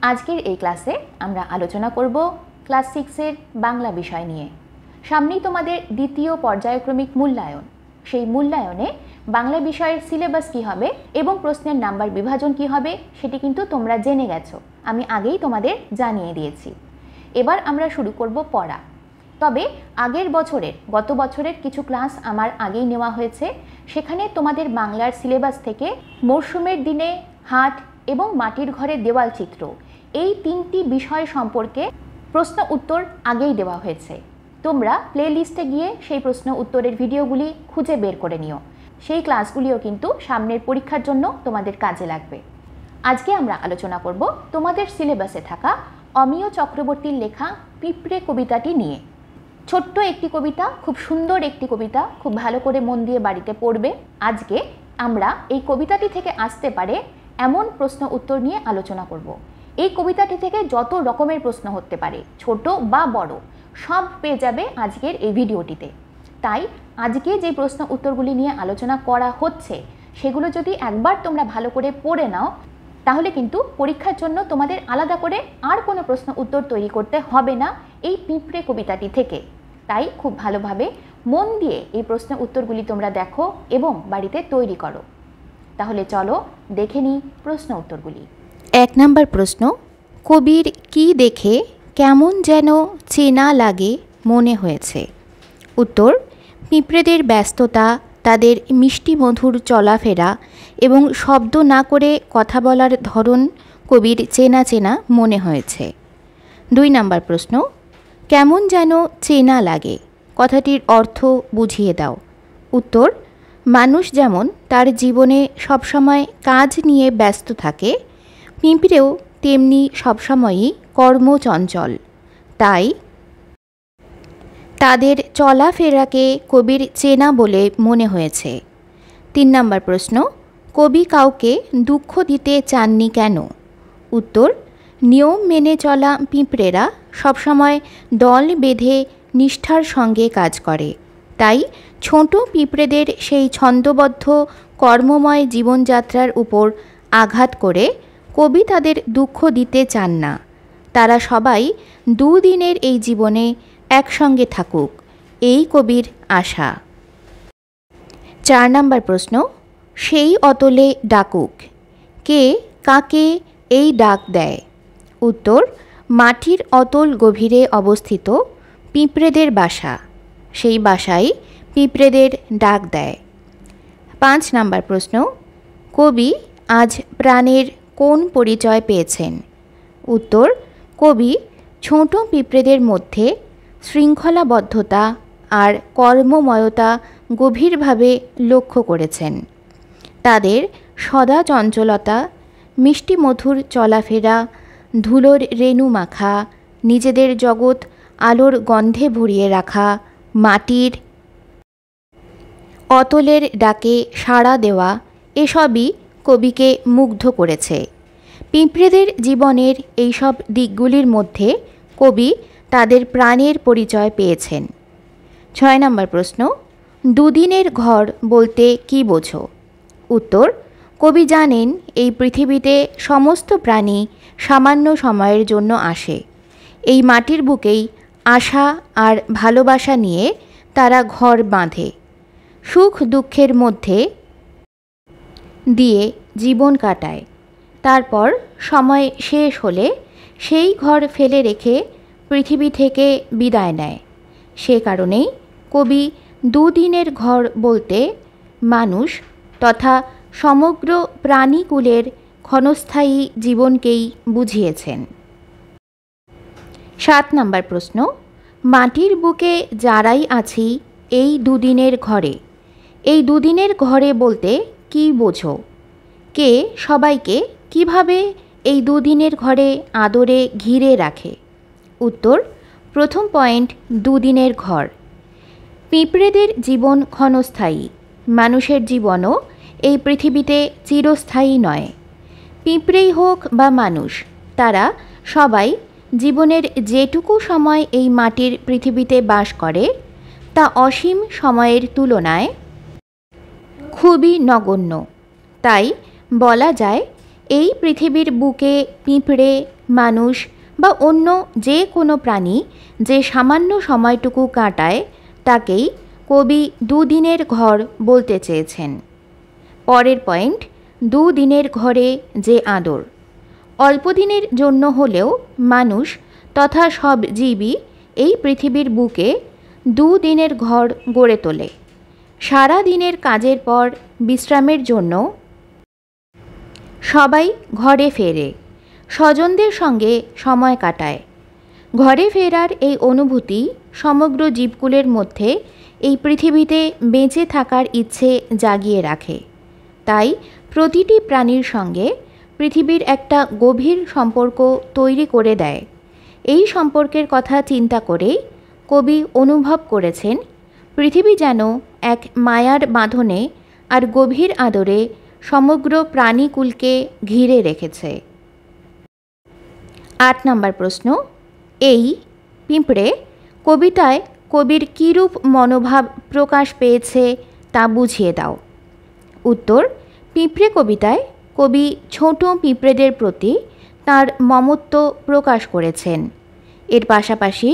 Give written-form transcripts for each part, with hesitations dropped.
আজকের এই ক্লাসে আমরা আলোচনা করব ক্লাস 6 এর বাংলা বিষয় নিয়ে। সামনেই তোমাদের দ্বিতীয় পর্যায়ক্রমিক মূল্যায়ন। সেই মূল্যায়নে বাংলা বিষয়ের সিলেবাস কী হবে এবং প্রশ্নের নাম্বার বিভাজন কী হবে সেটি কিন্তু তোমরা জেনে গেছো, আমি আগেই তোমাদের জানিয়ে দিয়েছি। এবার আমরা শুরু করব পড়া। তবে গত বছরের কিছু ক্লাস আমার আগেই নেওয়া হয়েছে, সেখানে তোমাদের বাংলার সিলেবাস থেকে মরশুমের দিনে হাট এবং মাটির ঘরে দেওয়াল চিত্র এই তিনটি বিষয় সম্পর্কে প্রশ্ন উত্তর আগেই দেওয়া হয়েছে। তোমরা প্লে লিস্টে গিয়ে সেই প্রশ্ন উত্তরের ভিডিওগুলি খুঁজে বের করে নিও, সেই ক্লাসগুলিও কিন্তু সামনের পরীক্ষার জন্য তোমাদের কাজে লাগবে। আজকে আমরা আলোচনা করব তোমাদের সিলেবাসে থাকা অমিয় চক্রবর্তীর লেখা পিঁপড়ে কবিতাটি নিয়ে। ছোট্ট একটি কবিতা, খুব সুন্দর একটি কবিতা, খুব ভালো করে মন দিয়ে বাড়িতে পড়বে। আজকে আমরা এই কবিতাটি থেকে আসতে পারে এমন প্রশ্ন উত্তর নিয়ে আলোচনা করব। এই কবিতাটি থেকে যত রকমের প্রশ্ন হতে পারে, ছোট বা বড়, সব পেয়ে যাবে আজকের এই ভিডিওটিতে। তাই আজকে যে প্রশ্ন উত্তরগুলি নিয়ে আলোচনা করা হচ্ছে সেগুলো যদি একবার তোমরা ভালো করে পড়ে নাও, তাহলে কিন্তু পরীক্ষার জন্য তোমাদের আলাদা করে আর কোনো প্রশ্ন উত্তর তৈরি করতে হবে না এই পিঁপড়ে কবিতাটি থেকে। তাই খুব ভালোভাবে মন দিয়ে এই প্রশ্ন উত্তরগুলি তোমরা দেখো এবং বাড়িতে তৈরি করো। তাহলে চলো দেখে নিই প্রশ্ন উত্তরগুলি। 1 নম্বর প্রশ্ন, কবির কি দেখে কেমন যেন চেনা লাগে মনে হয়েছে? উত্তর, পিঁপড়েদের ব্যস্ততা, তাদের মিষ্টি মধুর চলাফেরা এবং শব্দ না করে কথা বলার ধরন কবির চেনা চেনা মনে হয়েছে। 2 নম্বর প্রশ্ন, কেমন যেন চেনা লাগে কথাটির অর্থ বুঝিয়ে দাও। উত্তর, মানুষ যেমন তার জীবনে সবসময় কাজ নিয়ে ব্যস্ত থাকে, পিঁপড়েও তেমনি সবসময়ই কর্মচঞ্চল, তাই তাদের চলাফেরাকে কবির চেনা বলে মনে হয়েছে। 3 নম্বর প্রশ্ন, কবি কাউকে দুঃখ দিতে চাননি কেন? উত্তর, নিয়ম মেনে চলা পিঁপড়েরা সবসময় দল বেঁধে নিষ্ঠার সঙ্গে কাজ করে, তাই ছোট পিঁপড়েদের সেই ছন্দবদ্ধ কর্মময় জীবনযাত্রার উপর আঘাত করে কবি তাদের দুঃখ দিতে চান না। তারা সবাই দুদিনের এই জীবনে একসঙ্গে থাকুক, এই কবির আশা। 4 নম্বর প্রশ্ন, সেই অতলে ডাকুক, কে কাকে এই ডাক দেয়? উত্তর, মাটির অতল গভীরে অবস্থিত পিঁপড়েদের বাসা, সেই বাসায় পিঁপড়েদের ডাক দেয়। 5 নম্বর প্রশ্ন, কবি আজ প্রাণের কোন পরিচয় পেয়েছেন? উত্তর, কবি ছোট পিঁপড়েদের মধ্যে শৃঙ্খলাবদ্ধতা আর কর্মময়তা গভীরভাবে লক্ষ্য করেছেন। তাদের সদা চঞ্চলতা, মিষ্টি মধুর চলাফেরা, ধুলোর রেণু মাখা, নিজেদের জগৎ আলোর গন্ধে ভরিয়ে রাখা, মাটির অতলের ডাকে সাড়া দেওয়া, এসবই কবিকে মুগ্ধ করেছে। পিঁপড়েদের জীবনের এইসব দিকগুলির মধ্যে কবি তাদের প্রাণের পরিচয় পেয়েছেন। 6 নম্বর প্রশ্ন, দুদিনের ঘর বলতে কী বোঝো? উত্তর, কবি জানেন এই পৃথিবীতে সমস্ত প্রাণী সামান্য সময়ের জন্য আসে। এই মাটির বুকেই আশা আর ভালোবাসা নিয়ে তারা ঘর বাঁধে, সুখ দুঃখের মধ্যে দিয়ে জীবন কাটায়। তারপর সময় শেষ হলে সেই ঘর ফেলে রেখে পৃথিবী থেকে বিদায় নেয়। সে কারণেই কবি দুদিনের ঘর বলতে মানুষ তথা সমগ্র প্রাণীকুলের ক্ষণস্থায়ী জীবনকেই বুঝিয়েছেন। 7 নম্বর প্রশ্ন, মাটির বুকে যারাই আছি এই দুদিনের ঘরে, এই দুদিনের ঘরে বলতে কী বোঝো? কে সবাইকে কিভাবে এই দুদিনের ঘরে আদরে ঘিরে রাখে? উত্তর, প্রথম পয়েন্ট, দুদিনের ঘর। পিঁপড়েদের জীবন ক্ষণস্থায়ী, মানুষের জীবনও এই পৃথিবীতে চিরস্থায়ী নয়। পিঁপড়েই হোক বা মানুষ, তারা সবাই জীবনের যেটুকু সময় এই মাটির পৃথিবীতে বাস করে তা অসীম সময়ের তুলনায় খুবই নগণ্য। তাই বলা যায় এই পৃথিবীর বুকে পিঁপড়ে মানুষ বা অন্য যে কোনো প্রাণী যে সামান্য সময়টুকু কাটায় তাকেই কবি দুদিনের ঘর বলতে চেয়েছেন। পরের পয়েন্ট, দুদিনের ঘরে যে আদর। অল্প দিনের জন্য হলেও মানুষ তথা সব জীবই এই পৃথিবীর বুকে দুদিনের ঘর গড়ে তোলে। সারা দিনের কাজের পর বিশ্রামের জন্য সবাই ঘরে ফেরে, স্বজনদের সঙ্গে সময় কাটায়। ঘরে ফেরার এই অনুভূতি সমগ্র জীবকুলের মধ্যে এই পৃথিবীতে বেঁচে থাকার ইচ্ছে জাগিয়ে রাখে। তাই প্রতিটি প্রাণীর সঙ্গে পৃথিবীর একটা গভীর সম্পর্ক তৈরি করে দেয়। এই সম্পর্কের কথা চিন্তা করেই কবি অনুভব করেছেন পৃথিবী যেন এক মায়ার বাঁধনে আর গভীর আদরে সমগ্র প্রাণীকুলকে ঘিরে রেখেছে। 8 নম্বর প্রশ্ন, এই পিঁপড়ে কবিতায় কবির কীরূপ মনোভাব প্রকাশ পেয়েছে তা বুঝিয়ে দাও। উত্তর, পিঁপড়ে কবিতায় কবি ছোট পিঁপড়েদের প্রতি তাঁর মমত্ব প্রকাশ করেছেন। এর পাশাপাশি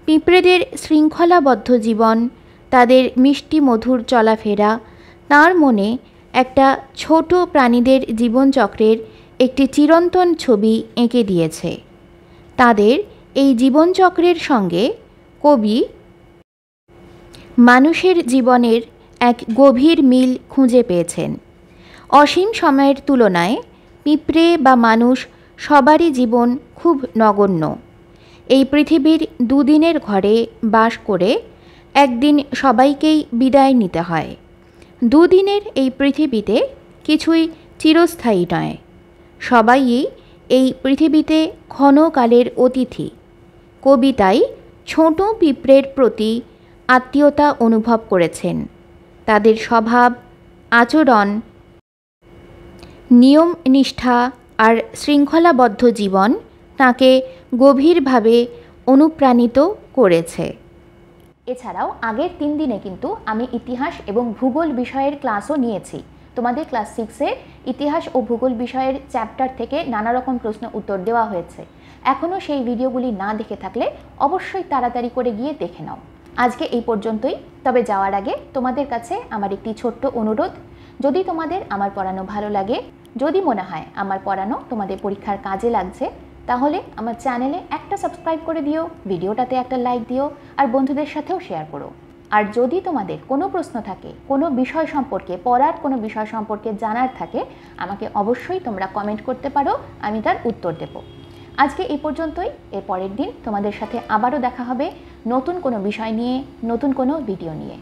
পিঁপড়েদের শৃঙ্খলাবদ্ধ জীবন, তাদের মিষ্টি মধুর চলাফেরা তাঁর মনে একটা ছোট প্রাণীদের জীবনচক্রের একটি চিরন্তন ছবি এঁকে দিয়েছে। তাদের এই জীবনচক্রের সঙ্গে কবি মানুষের জীবনের এক গভীর মিল খুঁজে পেয়েছেন। অসীম সময়ের তুলনায় পিঁপড়ে বা মানুষ সবারই জীবন খুব নগণ্য। এই পৃথিবীর দুদিনের ঘরে বাস করে একদিন সবাইকেই বিদায় নিতে হয়। দুদিনের এই পৃথিবীতে কিছুই চিরস্থায়ী নয়। সবাইই এই পৃথিবীতে ক্ষণকালের অতিথি। কবিতায় ছোট পিঁপড়ের প্রতি আত্মীয়তা অনুভব করেছেন। তাদের স্বভাব, আচরণ, নিয়ম নিষ্ঠা আর শৃঙ্খলাবদ্ধ জীবন তাকে গভীরভাবে অনুপ্রাণিত করেছে। এছাড়াও আগের 3 দিনে কিন্তু আমি ইতিহাস এবং ভূগোল বিষয়ের ক্লাসও নিয়েছি। তোমাদের ক্লাস 6-এর ইতিহাস ও ভূগোল বিষয়ের চ্যাপ্টার থেকে নানা রকম প্রশ্ন উত্তর দেওয়া হয়েছে। এখনও সেই ভিডিওগুলি না দেখে থাকলে অবশ্যই তাড়াতাড়ি করে গিয়ে দেখে নাও। আজকে এই পর্যন্তই। তবে যাওয়ার আগে তোমাদের কাছে আমার একটি ছোট্ট অনুরোধ, যদি তোমাদের আমার পড়ানো ভালো লাগে, যদি মনে হয় আমার পড়ানো তোমাদের পরীক্ষার কাজে লাগছে, তাহলে আমার চ্যানেলে একটা সাবস্ক্রাইব করে দিও, ভিডিওটাতে একটা লাইক দিও আর বন্ধুদের সাথেও শেয়ার করো। আর যদি তোমাদের কোনো প্রশ্ন থাকে, কোনো বিষয় সম্পর্কে, পড়ার কোনো বিষয় সম্পর্কে জানার থাকে, আমাকে অবশ্যই তোমরা কমেন্ট করতে পারো, আমি তার উত্তর দেব। আজকে এই পর্যন্তই। এর পরের দিন তোমাদের সাথে আবারও দেখা হবে নতুন কোনো বিষয় নিয়ে, নতুন কোনো ভিডিও নিয়ে।